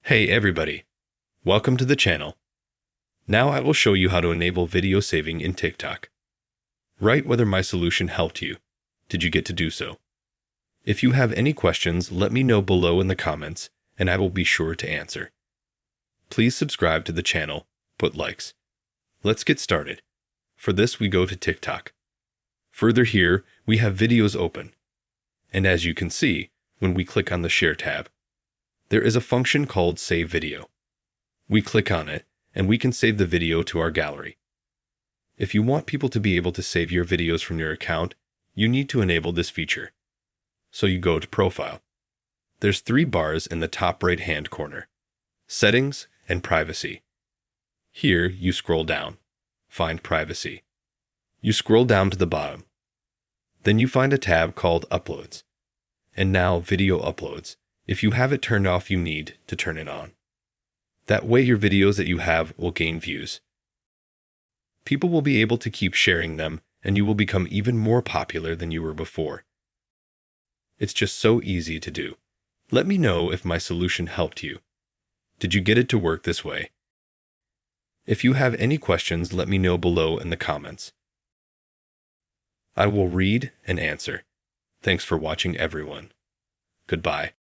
Hey everybody, welcome to the channel. Now I will show you how to enable video saving in TikTok. Write whether my solution helped you. Did you get to do so? If you have any questions, let me know below in the comments and I will be sure to answer. Please subscribe to the channel, put likes. Let's get started. For this we go to TikTok. Further here, we have videos open. And as you can see, when we click on the Share tab, there is a function called Save Video. We click on it, and we can save the video to our gallery. If you want people to be able to save your videos from your account, you need to enable this feature. So you go to Profile. There's 3 bars in the top right-hand corner: Settings and Privacy. Here, you scroll down. Find Privacy. You scroll down to the bottom. Then you find a tab called Uploads. And now Video Uploads. If you have it turned off, you need to turn it on. That way your videos that you have will gain views. People will be able to keep sharing them, and you will become even more popular than you were before. It's just so easy to do. Let me know if my solution helped you. Did you get it to work this way? If you have any questions, let me know below in the comments. I will read and answer. Thanks for watching, everyone. Goodbye.